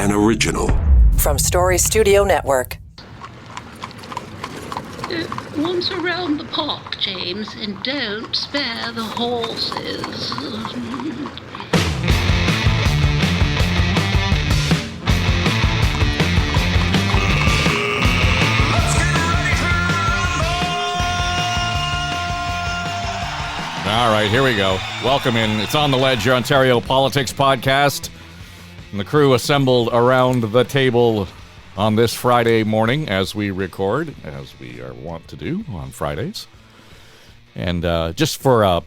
an original. From Story Studio Network. Once around the park, James, and don't spare the horses. All right, here we go. Welcome in. It's On the Ledge, your Ontario Politics podcast. And the crew assembled around the table on this Friday morning as we record, as we are wont to do on Fridays. And just for a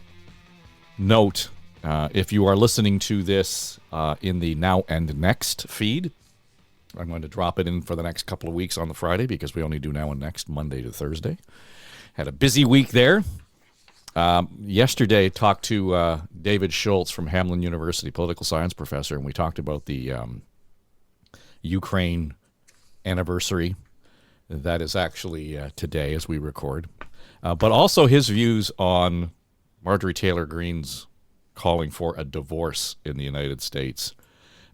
note, if you are listening to this in the Now and Next feed, I'm going to drop it in for the next couple of weeks on the Friday because we only do Now and Next Monday to Thursday. Had a busy week there. Yesterday, talked to David Schultz from Hamline University, political science professor, and we talked about the Ukraine anniversary. That is actually today as we record. But also his views on Marjorie Taylor Greene's calling for a divorce in the United States.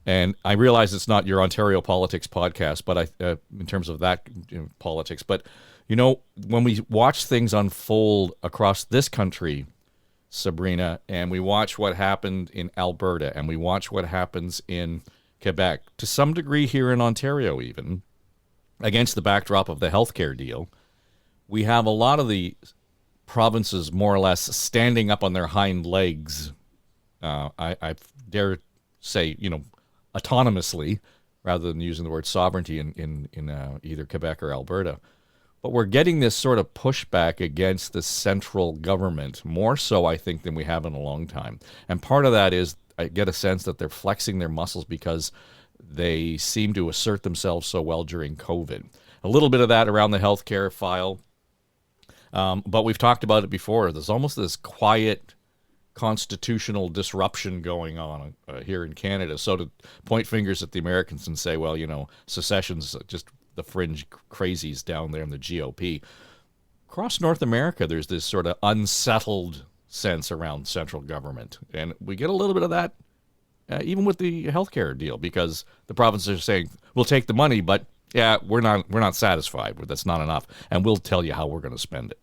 And I realize it's not your Ontario politics podcast, but in terms of that politics, but you know, when we watch things unfold across this country, Sabrina, and we watch what happened in Alberta, and we watch what happens in Quebec, to some degree here in Ontario even, against the backdrop of the healthcare deal, we have a lot of the provinces more or less standing up on their hind legs, I dare say, autonomously, rather than using the word sovereignty in either Quebec or Alberta. But we're getting this sort of pushback against the central government, more so, I think, than we have in a long time. And part of that is I get a sense that they're flexing their muscles because they seem to assert themselves so well during COVID. A little bit of that around the healthcare file. But we've talked about it before. There's almost this quiet constitutional disruption going on here in Canada. So to point fingers at the Americans and say, well, secession's just the fringe crazies down there in the GOP. Across North America, there's this sort of unsettled sense around central government. And we get a little bit of that even with the healthcare deal, because the provinces are saying, we'll take the money, but yeah, we're not satisfied. That's not enough. And we'll tell you how we're going to spend it.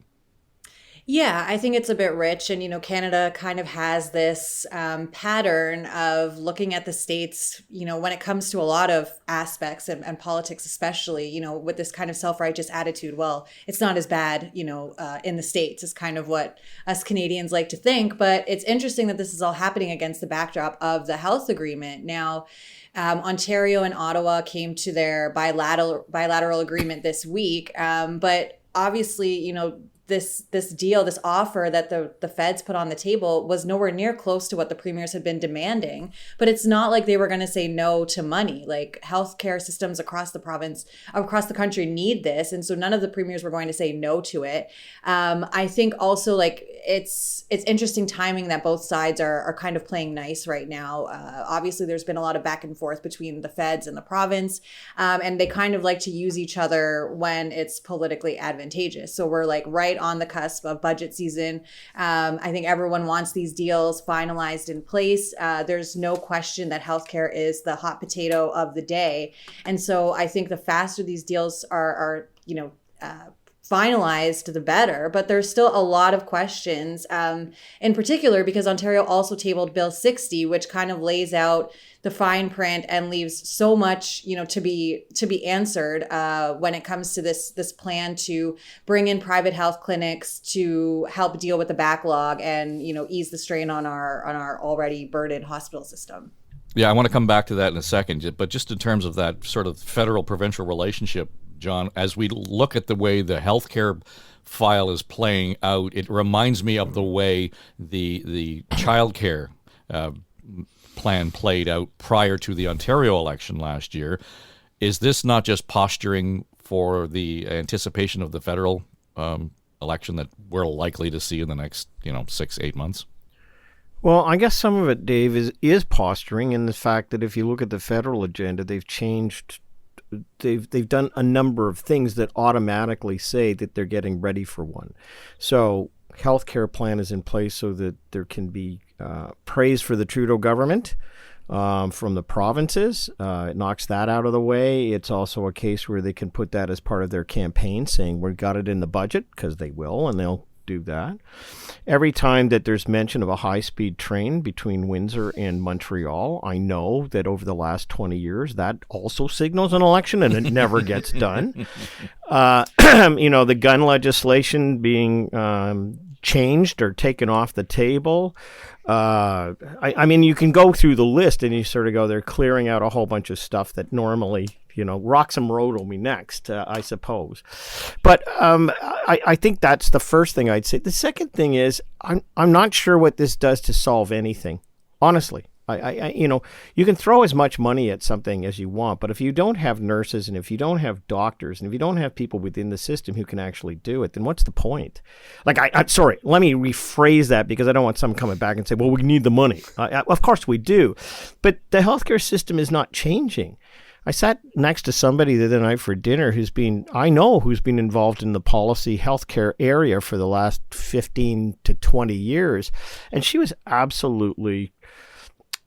Yeah, I think it's a bit rich. And, Canada kind of has this pattern of looking at the states, when it comes to a lot of aspects and politics, especially, with this kind of self-righteous attitude. Well, it's not as bad, in the States is kind of what us Canadians like to think. But it's interesting that this is all happening against the backdrop of the health agreement. Now, Ontario and Ottawa came to their bilateral agreement this week. But obviously, this deal, this offer that the feds put on the table was nowhere near close to what the premiers had been demanding. But it's not like they were going to say no to money. Like, healthcare systems across the country need this. And so none of the premiers were going to say no to it. I think also it's interesting timing that both sides are kind of playing nice right now. Obviously, there's been a lot of back and forth between the feds and the province. And they kind of like to use each other when it's politically advantageous. So we're right on the cusp of budget season. I think everyone wants these deals finalized in place. There's no question that healthcare is the hot potato of the day. And so I think the faster these deals are finalized, the better. But there's still a lot of questions, in particular because Ontario also tabled Bill 60, which kind of lays out the fine print and leaves so much, to be answered when it comes to this plan to bring in private health clinics to help deal with the backlog and ease the strain on our already burdened hospital system. Yeah, I want to come back to that in a second, but just in terms of that sort of federal-provincial relationship, John, as we look at the way the healthcare file is playing out, it reminds me of the way the childcare plan played out prior to the Ontario election last year. Is this not just posturing for the anticipation of the federal election that we're likely to see in the next 6-8 months? Well, I guess some of it, Dave, is posturing in the fact that if you look at the federal agenda, they've done a number of things that automatically say that they're getting ready for one. So healthcare plan is in place so that there can be praise for the Trudeau government from the provinces. It knocks that out of the way. It's also a case where they can put that as part of their campaign, saying we've got it in the budget, because they will, and they'll do that. Every time that there's mention of a high-speed train between Windsor and Montreal, I know that over the last 20 years, that also signals an election, and it never gets done. The gun legislation being changed or taken off the table. I mean, you can go through the list and you sort of go, they're clearing out a whole bunch of stuff that normally, Roxham Road will be next, I suppose. But I think that's the first thing I'd say. The second thing is, I'm not sure what this does to solve anything, honestly. You can throw as much money at something as you want, but if you don't have nurses and if you don't have doctors and if you don't have people within the system who can actually do it, then what's the point? I'm sorry, let me rephrase that, because I don't want someone coming back and say, well, we need the money. Of course we do, but the healthcare system is not changing. I sat next to somebody the other night for dinner who's been involved in the policy healthcare area for the last 15 to 20 years, and she was absolutely...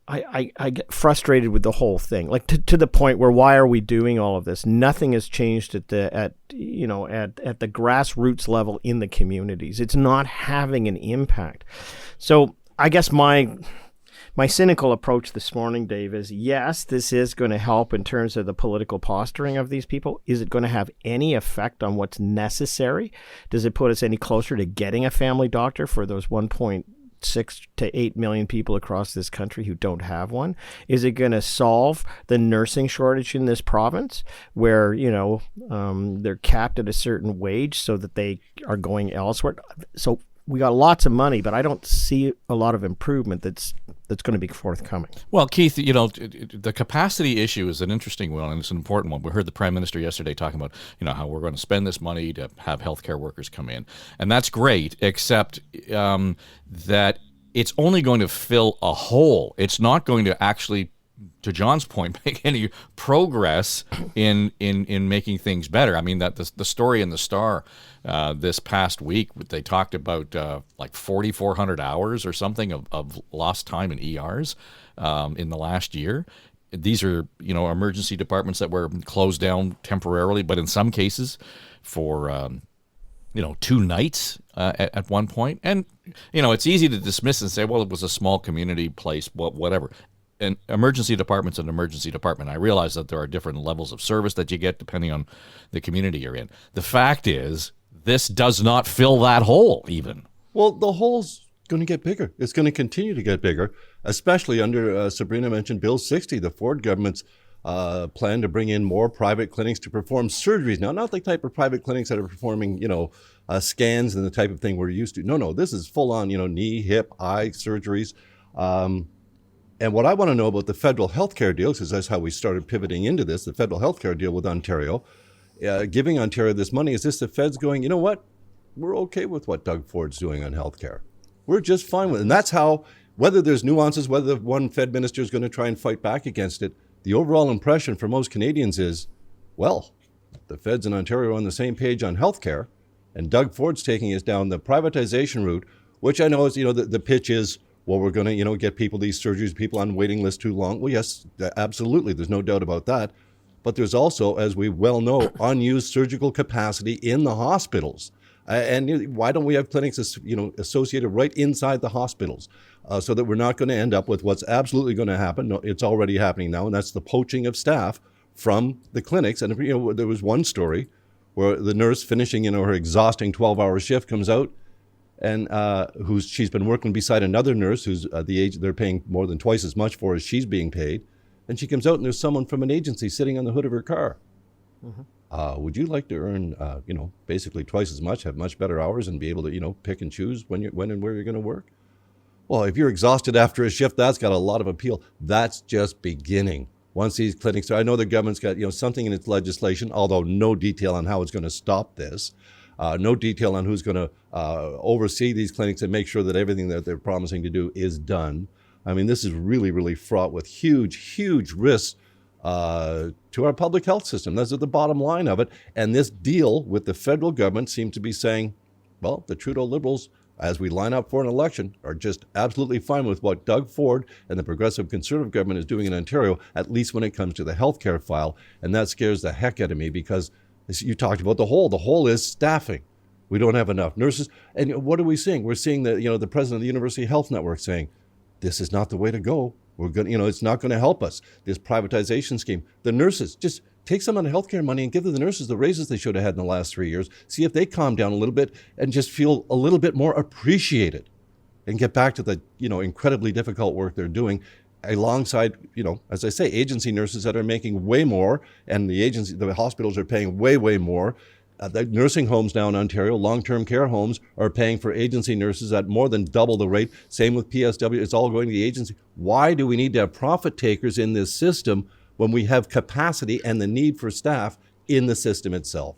I get frustrated with the whole thing, to the point where, why are we doing all of this? Nothing has changed at the grassroots level in the communities. It's not having an impact. So I guess my cynical approach this morning, Dave, is yes, this is going to help in terms of the political posturing of these people. Is it going to have any effect on what's necessary? Does it put us any closer to getting a family doctor for those 1.6 to 8 million people across this country who don't have one? Is it going to solve the nursing shortage in this province, where they're capped at a certain wage so that they are going elsewhere? So we got lots of money, but I don't see a lot of improvement that's going to be forthcoming. Well, Keith, the capacity issue is an interesting one, and it's an important one. We heard the Prime Minister yesterday talking about, how we're going to spend this money to have healthcare workers come in. And that's great, except that it's only going to fill a hole. It's not going to actually, to John's point, make any progress in making things better. I mean, that the story in the Star this past week, they talked about 4,400 hours or something of lost time in ERs in the last year. These are emergency departments that were closed down temporarily, but in some cases for 2 nights at one point. And it's easy to dismiss and say, well, it was a small community place, whatever. An emergency department's an emergency department. I realize that there are different levels of service that you get depending on the community you're in. The fact is, this does not fill that hole even. Well, the hole's going to get bigger. It's going to continue to get bigger, especially under, Sabrina mentioned Bill 60, the Ford government's plan to bring in more private clinics to perform surgeries. Now, not the type of private clinics that are performing, scans and the type of thing we're used to. No, this is full on, knee, hip, eye surgeries. And what I want to know about the federal healthcare deal, because that's how we started pivoting into this, the federal healthcare deal with Ontario, giving Ontario this money, is this the feds going, you know what, we're okay with what Doug Ford's doing on healthcare. We're just fine with it. And that's how, whether there's nuances, whether one Fed minister is going to try and fight back against it, the overall impression for most Canadians is, well, the feds in Ontario are on the same page on healthcare, and Doug Ford's taking us down the privatization route, which I know is, the pitch is, well, we're going to, get people these surgeries, people on waiting lists too long. Well, yes, absolutely. There's no doubt about that. But there's also, as we well know, unused surgical capacity in the hospitals. And why don't we have clinics, associated right inside the hospitals, so that we're not going to end up with what's absolutely going to happen? No, it's already happening now, and that's the poaching of staff from the clinics. And there was one story where the nurse finishing, her exhausting 12-hour shift comes out, and she's been working beside another nurse who's the age they're paying more than twice as much for as she's being paid. And she comes out and there's someone from an agency sitting on the hood of her car. Mm-hmm. Would you like to earn, basically twice as much, have much better hours, and be able to, pick and choose when and where you're going to work? Well, if you're exhausted after a shift, that's got a lot of appeal. That's just beginning. Once these clinics, I know the government's got, something in its legislation, although no detail on how it's going to stop this. No detail on who's going to oversee these clinics and make sure that everything that they're promising to do is done. I mean, this is really, really fraught with huge, huge risks to our public health system. That's at the bottom line of it. And this deal with the federal government seems to be saying, well, the Trudeau Liberals as we line up for an election, are just absolutely fine with what Doug Ford and the Progressive Conservative government is doing in Ontario, at least when it comes to the healthcare file. And that scares the heck out of me because you talked about the hole. The hole is staffing. We don't have enough nurses. And what are we seeing? We're seeing the president of the University Health Network saying, this is not the way to go. We're going to, it's not going to help us. This privatization scheme, the nurses, just take some of the healthcare money and give the nurses the raises they should have had in the last 3 years. See if they calm down a little bit and just feel a little bit more appreciated and get back to the, incredibly difficult work they're doing alongside, as I say, agency nurses that are making way more, and the hospitals are paying way, way more. The nursing homes now in Ontario, long-term care homes, are paying for agency nurses at more than double the rate. Same with PSW. It's all going to the agency. Why do we need to have profit takers in this system when we have capacity and the need for staff in the system itself?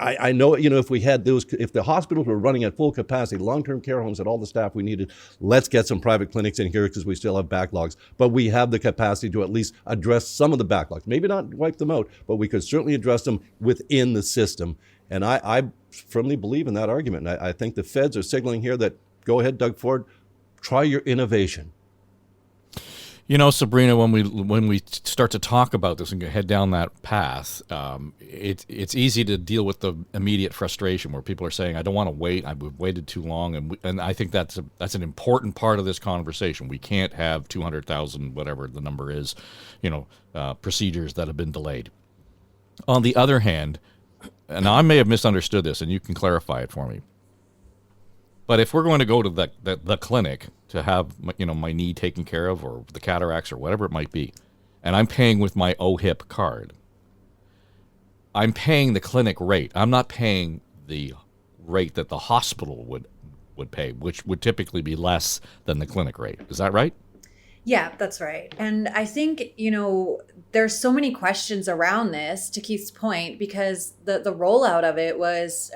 I know, if we had if the hospitals were running at full capacity, long-term care homes had all the staff we needed, let's get some private clinics in here because we still have backlogs. But we have the capacity to at least address some of the backlogs. Maybe not wipe them out, but we could certainly address them within the system. And I firmly believe in that argument. And I think the feds are signaling here that, go ahead, Doug Ford, try your innovation. Sabrina, when we start to talk about this and head down that path, it's easy to deal with the immediate frustration where people are saying, "I don't want to wait. I've waited too long," and I think that's an important part of this conversation. We can't have 200,000, whatever the number is, procedures that have been delayed. On the other hand, and I may have misunderstood this, and you can clarify it for me. But if we're going to go to the clinic to have my knee taken care of, or the cataracts, or whatever it might be, and I'm paying with my OHIP card, I'm paying the clinic rate. I'm not paying the rate that the hospital would pay, which would typically be less than the clinic rate. Is that right? Yeah, that's right. And I think, there's so many questions around this, to Keith's point, because the rollout of it was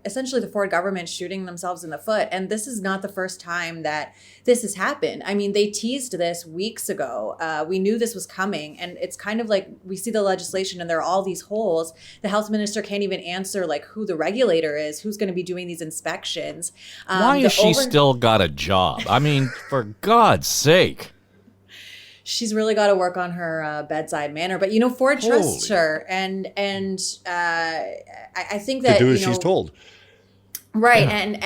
essentially the Ford government shooting themselves in the foot. And this is not the first time that this has happened. I mean, they teased this weeks ago. We knew this was coming. And it's kind of like we see the legislation and there are all these holes. The health minister can't even answer who the regulator is, who's going to be doing these inspections. Why has she still got a job? I mean, for God's sake. She's really got to work on her bedside manner, but Ford trusts her, and I think that to do as she's told. Right. Yeah. And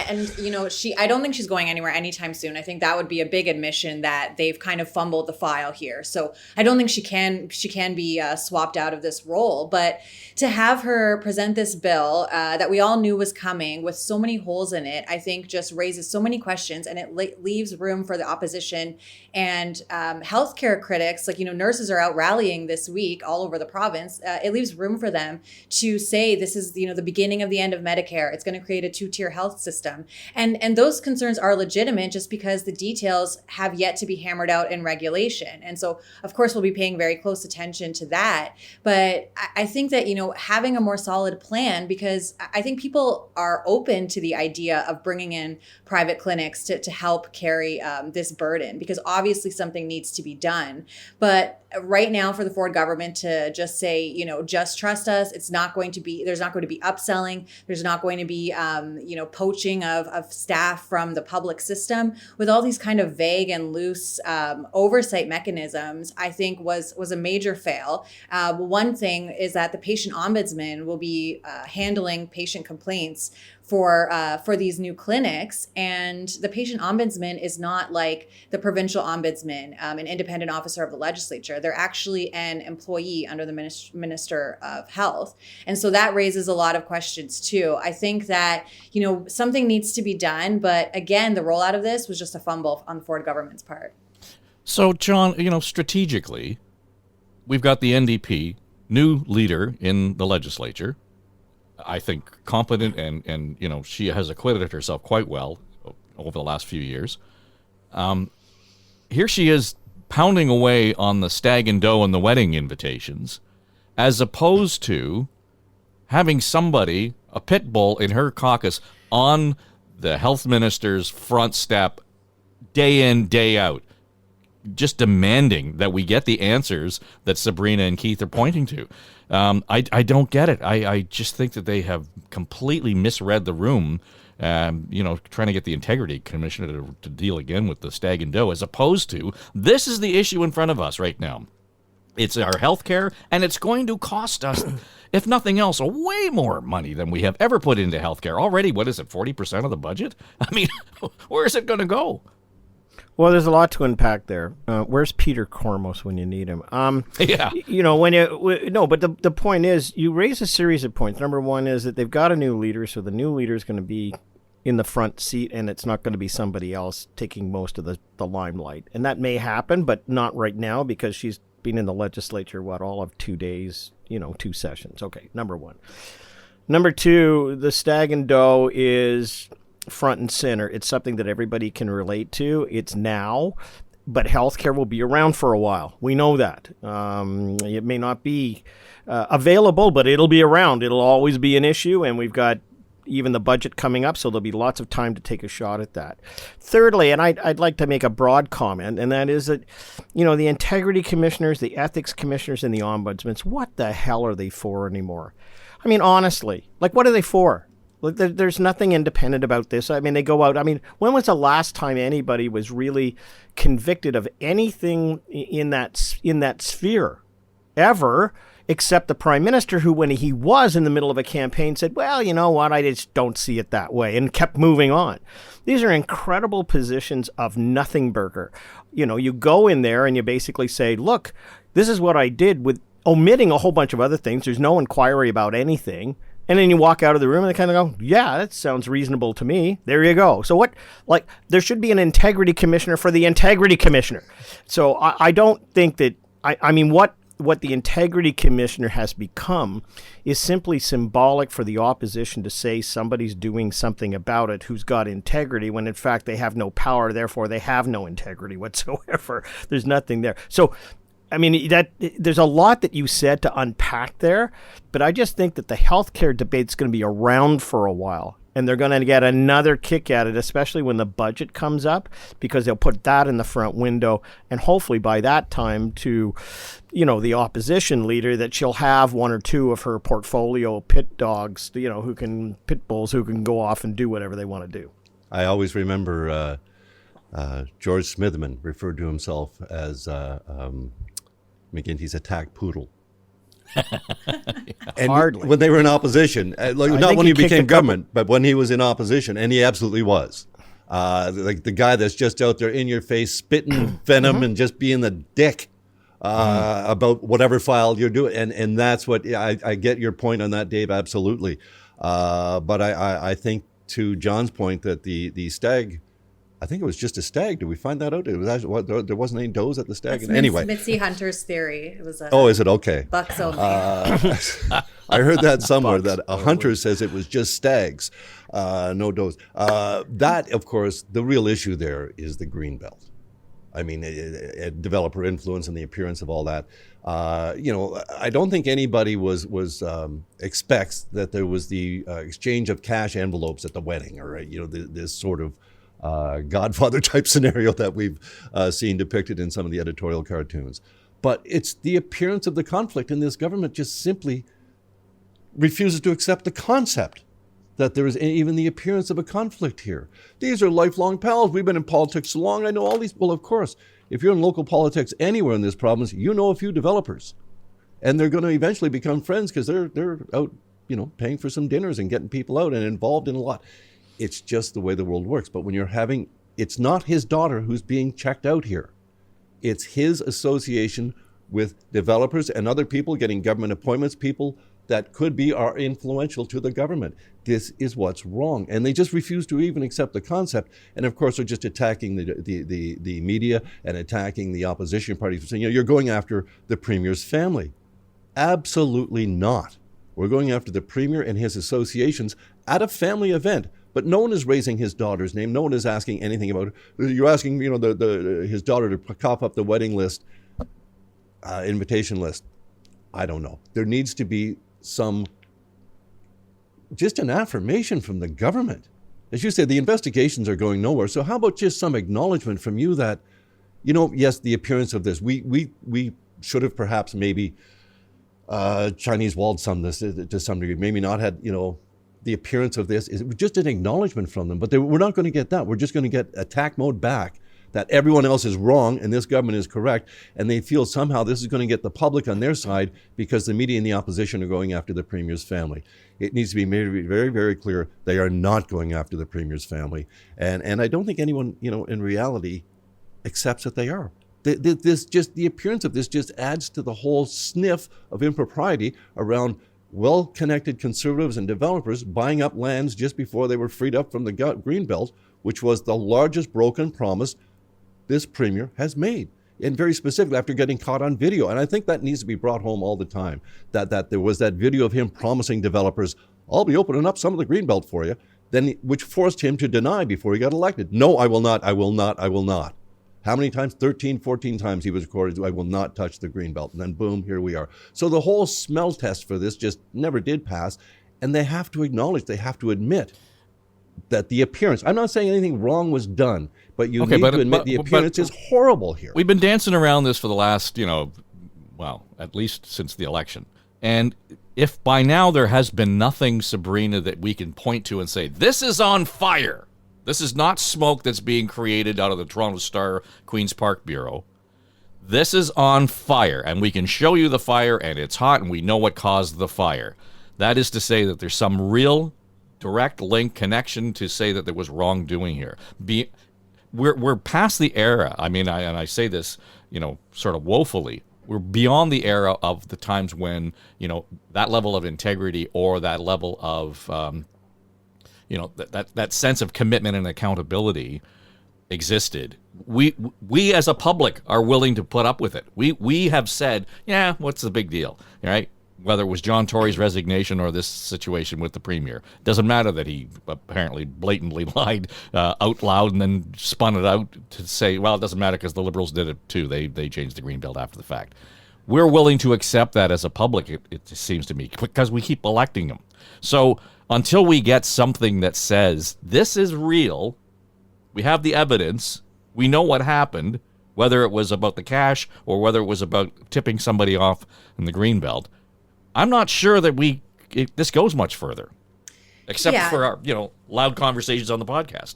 I don't think she's going anywhere anytime soon. I think that would be a big admission that they've kind of fumbled the file here. So I don't think she can be swapped out of this role. But to have her present this bill that we all knew was coming with so many holes in it, I think just raises so many questions, and it leaves room for the opposition and healthcare critics. Nurses are out rallying this week all over the province. It leaves room for them to say this is the beginning of the end of Medicare. It's going to create a two-tier health system. And those concerns are legitimate just because the details have yet to be hammered out in regulation. And so, of course, we'll be paying very close attention to that. But I think that, having a more solid plan, because I think people are open to the idea of bringing in private clinics to help carry this burden, because obviously something needs to be done. But right now, for the Ford government to just say, just trust us, there's not going to be upselling. There's not going to be, poaching of staff from the public system with all these kind of vague and loose oversight mechanisms, I think was a major fail. One thing is that the patient ombudsman will be handling patient complaints for these new clinics. And the patient ombudsman is not like the provincial ombudsman, an independent officer of the legislature. They're actually an employee under the Minister of Health. And so that raises a lot of questions too. I think that, something needs to be done. But again, the rollout of this was just a fumble on the Ford government's part. So, John, strategically, we've got the NDP, new leader in the legislature. I think competent and she has acquitted herself quite well over the last few years. Here she is pounding away on the stag and doe and the wedding invitations, as opposed to having somebody, a pit bull in her caucus, on the health minister's front step day in, day out, just demanding that we get the answers that Sabrina and Keith are pointing to. I don't get it. I just think that they have completely misread the room trying to get the integrity commissioner to deal again with the stag and doe, as opposed to this is the issue in front of us right now. It's our health care, and it's going to cost us, if nothing else, way more money than we have ever put into health care. Already, what is it, 40% of the budget? I mean, where is it going to go? Well, there's a lot to unpack there. Where's Peter Kormos when you need him? Yeah. But the point is, you raise a series of points. Number one is that they've got a new leader, so the new leader is going to be in the front seat, and it's not going to be somebody else taking most of the limelight. And that may happen, but not right now, because she's been in the legislature, all of 2 days, 2 sessions. Okay, number one. Number two, the stag and doe is front and center. It's something that everybody can relate to. It's now, but healthcare will be around for a while. We know that. It may not be available, but it'll be around. It'll always be an issue, and we've got even the budget coming up, so there'll be lots of time to take a shot at that. Thirdly, and I'd like to make a broad comment, and that is that, the integrity commissioners, the ethics commissioners, and the ombudsmen, what the hell are they for anymore? I mean, honestly, what are they for? There's nothing independent about this. I mean, they go out. I mean, when was the last time anybody was really convicted of anything in that sphere ever? Except the prime minister, who, when he was in the middle of a campaign, said, well, you know what, I just don't see it that way, and kept moving on. These are incredible positions of nothing burger. You go in there and you basically say, look, this is what I did, with omitting a whole bunch of other things. There's no inquiry about anything. And then you walk out of the room and they kind of go, yeah, that sounds reasonable to me. There you go. So there should be an integrity commissioner for the integrity commissioner. So I don't think that, what the integrity commissioner has become is simply symbolic for the opposition to say somebody's doing something about it who's got integrity, when in fact they have no power, therefore they have no integrity whatsoever. There's nothing there. So, there's a lot that you said to unpack there, but I just think that the healthcare debate's going to be around for a while. And they're going to get another kick at it, especially when the budget comes up, because they'll put that in the front window. And hopefully by that time to, the opposition leader, that she'll have one or two of her portfolio pit dogs, pit bulls who can go off and do whatever they want to do. I always remember George Smitherman referred to himself as McGuinty's attack poodle. And Hardly. when they were in opposition, not when he became government, but when he was in opposition, and he absolutely was. The guy that's just out there in your face, spitting venom and just being the dick about whatever file you're doing. And that's what, I get your point on that, Dave, absolutely. But I think, to John's point, that the stag, I think it was just a stag. Did we find that out? It was actually, there wasn't any does at the stag. That's anyway, Mitzi Hunter's theory. It was is it okay? Bucks only. I heard that somewhere, that a hunter says it was just stags, no does. That, of course, the real issue there is the green belt. Developer influence and the appearance of all that. I don't think anybody was expects that there was the exchange of cash envelopes at the wedding, or this sort of Godfather type scenario that we've seen depicted in some of the editorial cartoons. But it's the appearance of the conflict, and this government just simply refuses to accept the concept that there is even the appearance of a conflict here. These are lifelong pals. We've been in politics so long. I know all these. Well, of course, if you're in local politics anywhere in this province, you know a few developers, and they're going to eventually become friends because they're out, paying for some dinners and getting people out and involved in a lot. It's just the way the world works. But when it's not his daughter who's being checked out here. It's his association with developers and other people getting government appointments, people that could be are influential to the government. This is what's wrong. And they just refuse to even accept the concept. And of course, they're just attacking the media and attacking the opposition parties for saying, you're going after the Premier's family. Absolutely not. We're going after the Premier and his associations at a family event. But no one is raising his daughter's name. No one is asking anything about it. You're asking, his daughter to cough up the wedding list, invitation list. I don't know. There needs to be just an affirmation from the government. As you said, the investigations are going nowhere. So how about just some acknowledgement from you that, yes, the appearance of this, we should have perhaps maybe Chinese walled some this to some degree, maybe not had, the appearance of this is just an acknowledgement from them. But we're not going to get that. We're just going to get attack mode back, that everyone else is wrong and this government is correct. And they feel somehow this is going to get the public on their side because the media and the opposition are going after the Premier's family. It needs to be made very, very clear they are not going after the Premier's family. And I don't think anyone, in reality accepts that they are. The appearance of this just adds to the whole sniff of impropriety around well-connected conservatives and developers buying up lands just before they were freed up from the Greenbelt, which was the largest broken promise this Premier has made. And very specifically after getting caught on video. And I think that needs to be brought home all the time, that there was that video of him promising developers, I'll be opening up some of the Greenbelt for you, which forced him to deny before he got elected. No, I will not, I will not, I will not. How many times? 13, 14 times he was recorded, I will not touch the Greenbelt. And then boom, here we are. So the whole smell test for this just never did pass. And they have to acknowledge, they have to admit that the appearance, I'm not saying anything wrong was done, but you need to admit the appearance is horrible here. We've been dancing around this for the last, at least since the election. And if by now there has been nothing, Sabrina, that we can point to and say, this is on fire. This is not smoke that's being created out of the Toronto Star Queen's Park Bureau. This is on fire, and we can show you the fire, and it's hot, and we know what caused the fire. That is to say that there's some real direct link connection to say that there was wrongdoing here. We're past the era. I mean, I say this, sort of woefully. We're beyond the era of the times when, that level of integrity or that level of that sense of commitment and accountability existed. We as a public are willing to put up with it. We have said, yeah, what's the big deal, right? Whether it was John Tory's resignation or this situation with the Premier. It doesn't matter that he apparently blatantly lied out loud and then spun it out to say, well, it doesn't matter because the Liberals did it too. They changed the Greenbelt after the fact. We're willing to accept that as a public, it seems to me, because we keep electing them. So until we get something that says this is real, we have the evidence, we know what happened, whether it was about the cash or whether it was about tipping somebody off in the Greenbelt, I'm not sure that this goes much further, except for our, loud conversations on the podcast.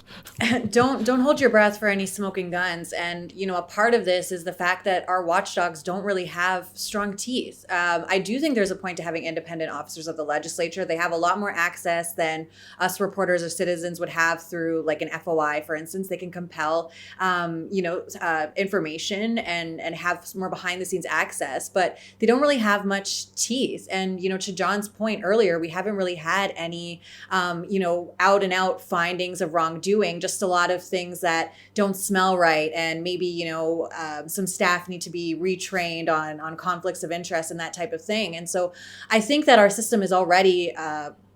Don't hold your breath for any smoking guns. And, a part of this is the fact that our watchdogs don't really have strong teeth. I do think there's a point to having independent officers of the legislature. They have a lot more access than us reporters or citizens would have through like an FOI, for instance. They can compel, information and have more behind the scenes access, but they don't really have much teeth. And, to John's point earlier, we haven't really had any, out and out findings of wrongdoing, just a lot of things that don't smell right. And maybe, some staff need to be retrained on conflicts of interest and that type of thing. And so I think that our system is already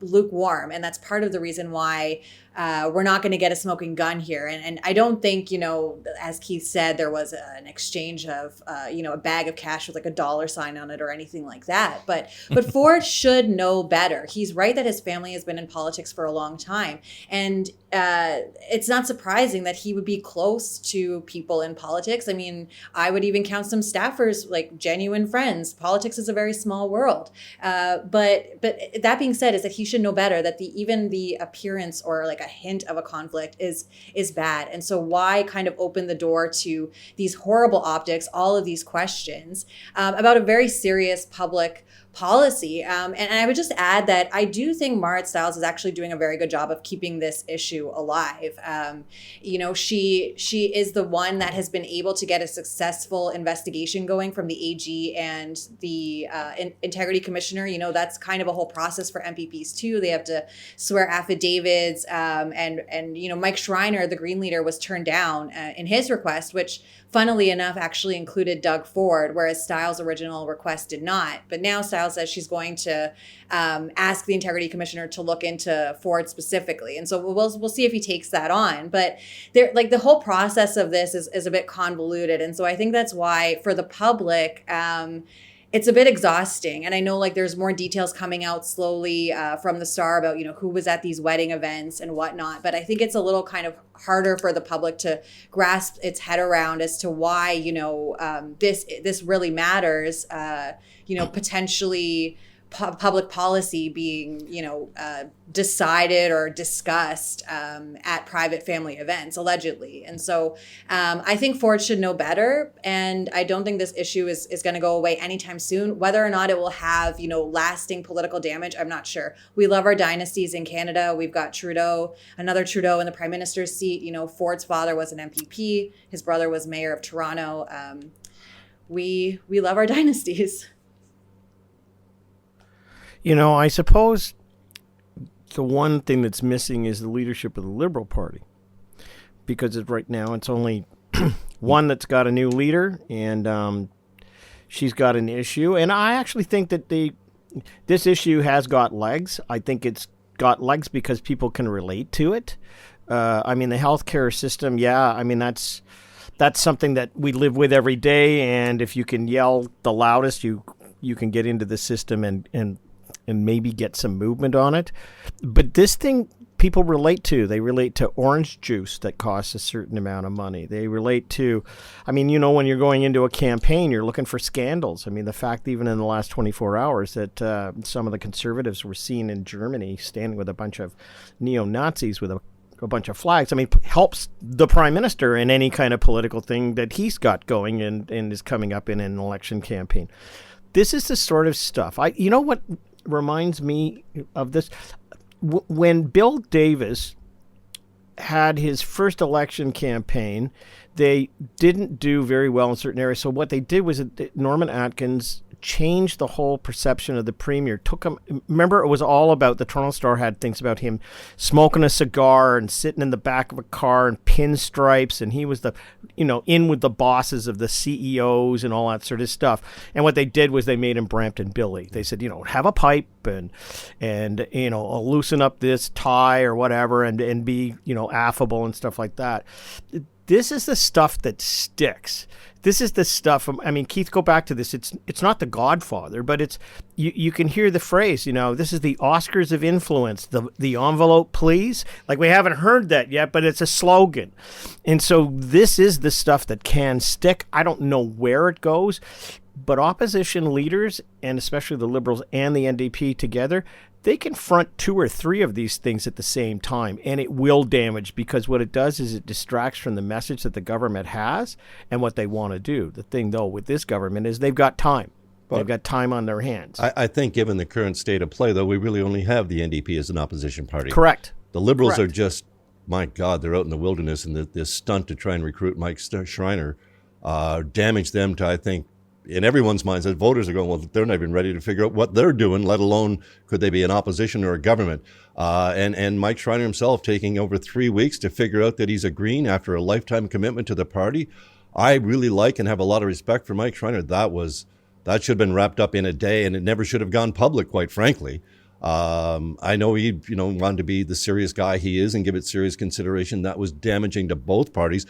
lukewarm. And that's part of the reason why we're not going to get a smoking gun here. And I don't think, as Keith said, there was an exchange of, a bag of cash with like a dollar sign on it or anything like that. But Ford should know better. He's right that his family has been in politics for a long time. And it's not surprising that he would be close to people in politics. I mean, I would even count some staffers like genuine friends. Politics is a very small world. But that being said, is that he should know better that even the appearance or like a hint of a conflict is bad. And so why kind of open the door to these horrible optics, all of these questions about a very serious public policy. And I would just add that I do think Marit Stiles is actually doing a very good job of keeping this issue alive. She is the one that has been able to get a successful investigation going from the AG and the Integrity Commissioner. That's kind of a whole process for MPPs too. They have to swear affidavits. And Mike Schreiner, the Green leader, was turned down in his request, which funnily enough actually included Doug Ford, whereas Stiles' original request did not. But now Stiles says she's going to ask the Integrity Commissioner to look into Ford specifically. And so we'll see if he takes that on. But the whole process of this is a bit convoluted. And so I think that's why for the public, it's a bit exhausting. And I know there's more details coming out slowly from the Star about, who was at these wedding events and whatnot. But I think it's a little kind of harder for the public to grasp its head around as to why, this really matters, potentially public policy being, decided or discussed at private family events, allegedly. And so I think Ford should know better. And I don't think this issue is going to go away anytime soon. Whether or not it will have, lasting political damage, I'm not sure. We love our dynasties in Canada. We've got Trudeau, another Trudeau in the prime minister's seat. Ford's father was an MPP. His brother was mayor of Toronto. We love our dynasties. I suppose the one thing that's missing is the leadership of the Liberal Party, because right now it's only one that's got a new leader, and she's got an issue. And I actually think that this issue has got legs. I think it's got legs because people can relate to it. The healthcare system, that's something that we live with every day. And if you can yell the loudest, you can get into the system and maybe get some movement on it. But this thing people relate to. They relate to orange juice that costs a certain amount of money. They relate to, when you're going into a campaign, you're looking for scandals. The fact even in the last 24 hours that some of the conservatives were seen in Germany standing with a bunch of neo-Nazis with a bunch of flags, helps the prime minister in any kind of political thing that he's got going and is coming up in an election campaign. This is the sort of stuff. What reminds me of this? When Bill Davis had his first election campaign, they didn't do very well in certain areas. So what they did was that Norman Atkins changed the whole perception of the premier. Took him. Remember, it was all about, the Toronto Star had things about him smoking a cigar and sitting in the back of a car and pinstripes, and he was the, in with the bosses of the CEOs and all that sort of stuff. And what they did was they made him Brampton Billy. They said, have a pipe and loosen up this tie or whatever and be, affable and stuff like that. This is the stuff that sticks. This is the stuff. Keith, go back to this. It's not The Godfather, but it's you can hear the phrase. This is the Oscars of influence. The envelope, please. Like, we haven't heard that yet, but it's a slogan. And so this is the stuff that can stick. I don't know where it goes, but opposition leaders, and especially the Liberals and the NDP together, they confront two or three of these things at the same time, and it will damage, because what it does is it distracts from the message that the government has and what they want to do. The thing, though, with this government is they've got time. They've got time on their hands. I think given the current state of play, though, we really only have the NDP as an opposition party. Correct. The Liberals are just, my God, they're out in the wilderness, and this stunt to try and recruit Mike Schreiner damaged them to, I think, in everyone's minds, that voters are going, well, they're not even ready to figure out what they're doing, let alone could they be an opposition or a government. And Mike Schreiner himself taking over 3 weeks to figure out that he's a Green after a lifetime commitment to the party. I really like and have a lot of respect for Mike Schreiner. That should have been wrapped up in a day, and it never should have gone public, quite frankly. I know he wanted to be the serious guy he is and give it serious consideration. That was damaging to both parties.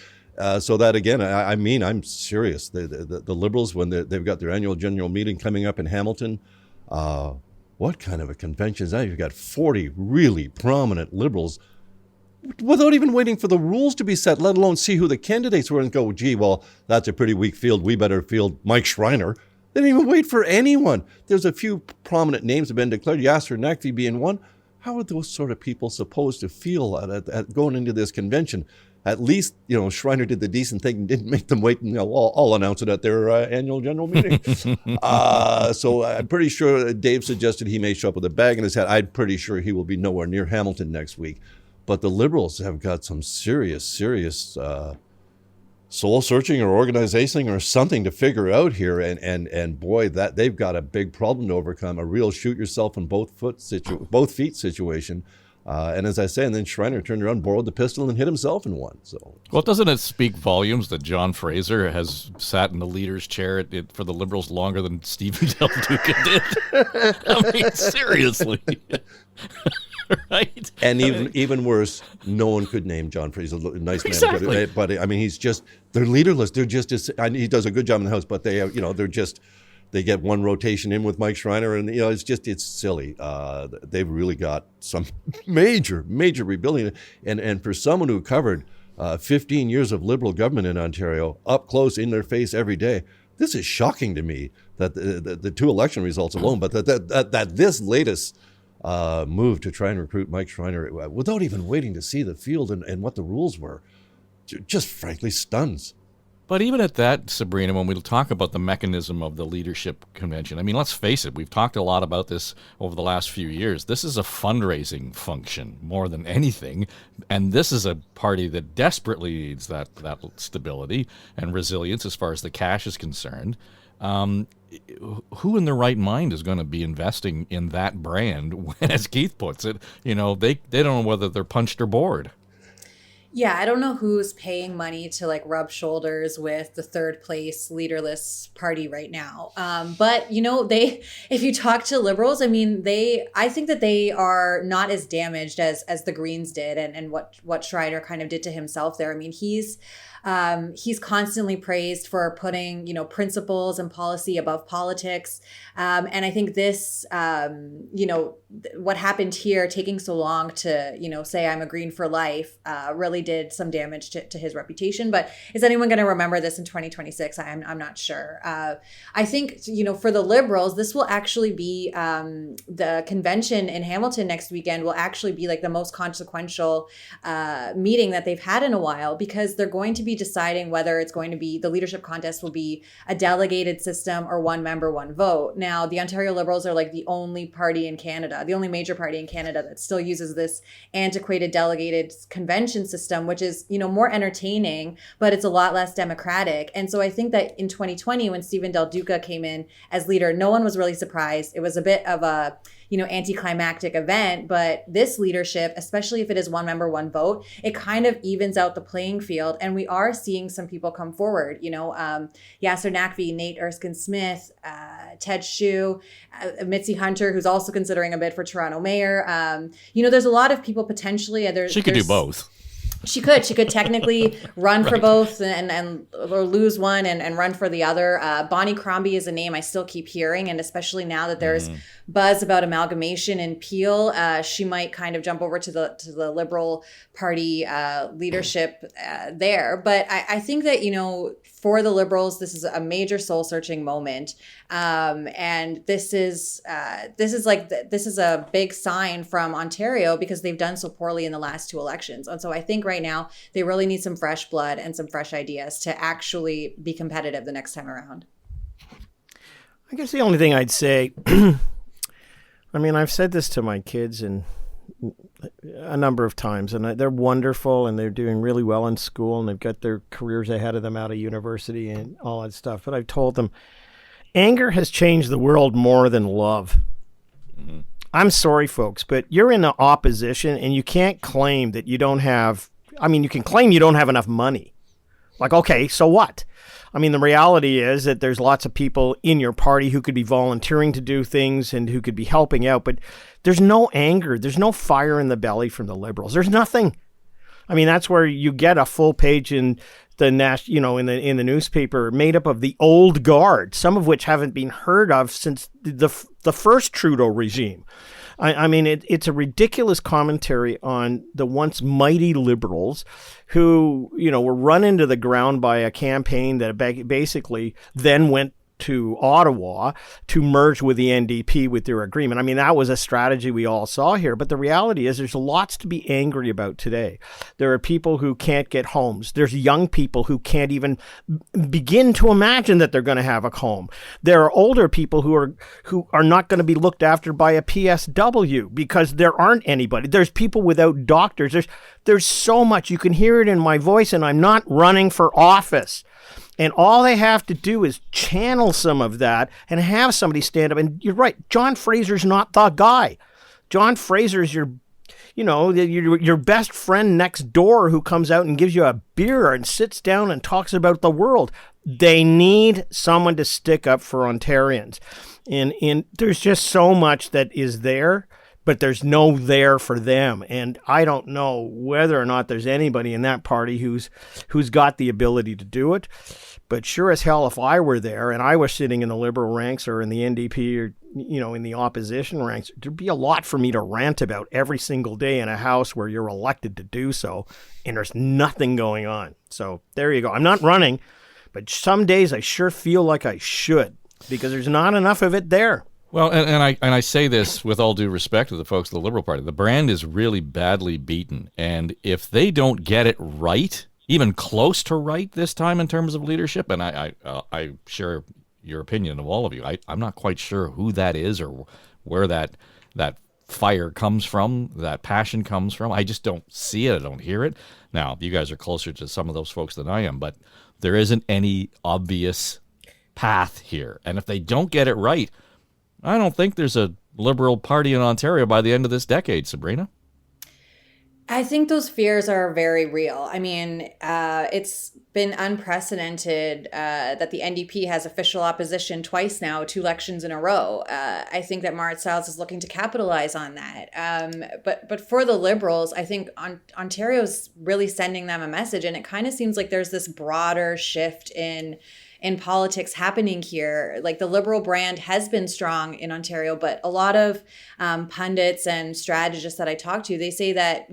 So that, again, I'm serious. The Liberals, when they've got their annual general meeting coming up in Hamilton, what kind of a convention is that? You've got 40 really prominent Liberals without even waiting for the rules to be set, let alone see who the candidates were and go, gee, well, that's a pretty weak field. We better field Mike Schreiner. They didn't even wait for anyone. There's a few prominent names have been declared, Yasser Naqvi being one. How are those sort of people supposed to feel at going into this convention? At least, Schreiner did the decent thing and didn't make them wait. I'll announce it at their annual general meeting. So I'm pretty sure Dave suggested he may show up with a bag in his head. I'm pretty sure he will be nowhere near Hamilton next week. But the Liberals have got some serious soul searching or organizing or something to figure out here. And boy, that they've got a big problem to overcome, a real shoot yourself in both feet situation. And as I say, and then Schreiner turned around, borrowed the pistol, and hit himself in one. So, well, doesn't it speak volumes that John Fraser has sat in the leader's chair for the Liberals longer than Stephen Del Duca did? Seriously. Right? And even worse, no one could name John Fraser. He's a nice man. Exactly. But he's just, they're leaderless. They're just, he does a good job in the House, but they're just, they get one rotation in with Mike Schreiner, and it's silly. They've really got some major rebuilding, and for someone who covered 15 years of Liberal government in Ontario up close in their face every day, this is shocking to me that the two election results alone, but that this latest move to try and recruit Mike Schreiner without even waiting to see the field and what the rules were, just frankly stuns. But even at that, Sabrina, when we talk about the mechanism of the leadership convention, I mean, let's face it, we've talked a lot about this over the last few years. This is a fundraising function more than anything, and this is a party that desperately needs that stability and resilience as far as the cash is concerned. Who in their right mind is going to be investing in that brand when, as Keith puts it, they don't know whether they're punched or bored? Yeah, I don't know who's paying money to like rub shoulders with the third place leaderless party right now. But if you talk to liberals, I mean, I think that they are not as damaged as the Greens did and what Schreiner kind of did to himself there. I mean, he's constantly praised for putting, principles and policy above politics. And I think this, what happened here, taking so long to, say I'm a Green for life, really did some damage to his reputation. But is anyone going to remember this in 2026? I'm not sure. I think, for the Liberals, this will actually be the convention in Hamilton next weekend will actually be like the most consequential meeting that they've had in a while, because they're going to be deciding whether it's going to be the leadership contest will be a delegated system or one member, one vote. Now, the Ontario Liberals are like the only party in Canada, the only major party in Canada that still uses this antiquated delegated convention system, which is, more entertaining, but it's a lot less democratic. And so I think that in 2020, when Stephen Del Duca came in as leader, no one was really surprised. It was a bit of a anticlimactic event, but this leadership, especially if it is one member, one vote, it kind of evens out the playing field. And we are seeing some people come forward, Yasser Naqvi, Nate Erskine-Smith, Ted Hsu, Mitzi Hunter, who's also considering a bid for Toronto mayor. There's a lot of people potentially. She could do both. She could technically run for both and or lose one and run for the other. Bonnie Crombie is a name I still keep hearing, and especially now that there's buzz about amalgamation in Peel, she might kind of jump over to the Liberal Party leadership there. But I think that for the Liberals, this is a major soul searching moment, and this is a big sign from Ontario because they've done so poorly in the last two elections, and so I think right now they really need some fresh blood and some fresh ideas to actually be competitive the next time around. I guess the only thing I'd say, I mean, I've said this to my kids and a number of times, and they're wonderful and they're doing really well in school and they've got their careers ahead of them out of university and all that stuff. But I've told them anger has changed the world more than love. Mm-hmm. I'm sorry, folks, but you're in the opposition and you can't claim that you don't have, you can claim you don't have enough money. Like, okay, so what? I mean, the reality is that there's lots of people in your party who could be volunteering to do things and who could be helping out, but there's no anger. There's no fire in the belly from the Liberals. There's nothing. I mean, that's where you get a full page in the in the newspaper made up of the old guard, some of which haven't been heard of since the first Trudeau regime. I mean, it's a ridiculous commentary on the once mighty Liberals who, were run into the ground by a campaign that basically then went to Ottawa to merge with the NDP with their agreement. I mean, that was a strategy we all saw here. But the reality is there's lots to be angry about today. There are people who can't get homes. There's young people who can't even begin to imagine that they're going to have a home. There are older people who are not going to be looked after by a PSW because there aren't anybody. There's people without doctors. There's so much. You can hear it in my voice, and I'm not running for office. And all they have to do is channel some of that and have somebody stand up. And you're right, John Fraser's not the guy. John Fraser's your best friend next door who comes out and gives you a beer and sits down and talks about the world. They need someone to stick up for Ontarians. And there's just so much that is there, but there's no there for them. And I don't know whether or not there's anybody in that party who's got the ability to do it. But sure as hell, if I were there and I was sitting in the Liberal ranks or in the NDP or, in the opposition ranks, there'd be a lot for me to rant about every single day in a house where you're elected to do so. And there's nothing going on. So there you go. I'm not running, But some days I sure feel like I should because there's not enough of it there. Well, and I say this with all due respect to the folks of the Liberal Party. The brand is really badly beaten. And if they don't get it right, even close to right this time in terms of leadership, and I share your opinion of all of you, I'm not quite sure who that is or where that fire comes from, that passion comes from. I just don't see it. I don't hear it. Now, you guys are closer to some of those folks than I am, but there isn't any obvious path here. And if they don't get it right, I don't think there's a Liberal Party in Ontario by the end of this decade, Sabrina. I think those fears are very real. I mean, it's been unprecedented that the NDP has official opposition twice now, 2 elections in a row. I think that Marit Stiles is looking to capitalize on that. But for the Liberals, I think Ontario's really sending them a message, and it kind of seems like there's this broader shift in politics happening here. Like the Liberal brand has been strong in Ontario, but a lot of pundits and strategists that I talk to, they say that,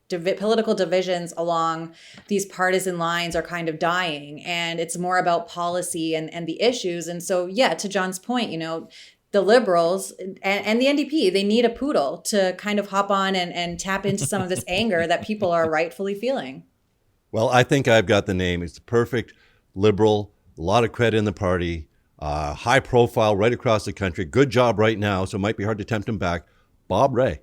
political divisions along these partisan lines are kind of dying, and it's more about policy and the issues. And so, yeah, to John's point, the Liberals and the NDP, they need a poodle to kind of hop on and tap into some of this anger that people are rightfully feeling. Well, I think I've got the name. It's the perfect Liberal, a lot of credit in the party, high profile right across the country. Good job right now, so it might be hard to tempt him back. Bob Rae.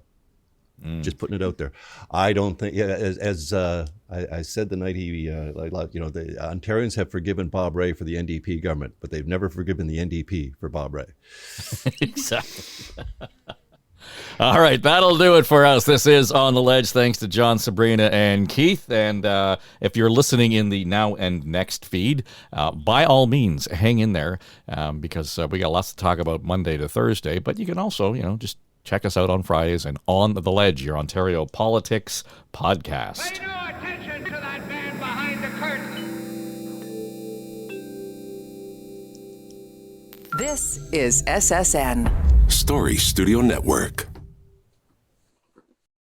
Just putting it out there. I don't think, as I said the night he, the Ontarians have forgiven Bob Rae for the NDP government, but they've never forgiven the NDP for Bob Rae. Exactly. All right, that'll do it for us. This is On the Ledge, thanks to John, Sabrina, and Keith. And if you're listening in the Now and Next feed, by all means, hang in there because we got lots to talk about Monday to Thursday. But you can also, just check us out on Fridays and On the Ledge, your Ontario politics podcast. Pay no attention to that man behind the curtain. This is SSN. Story Studio Network.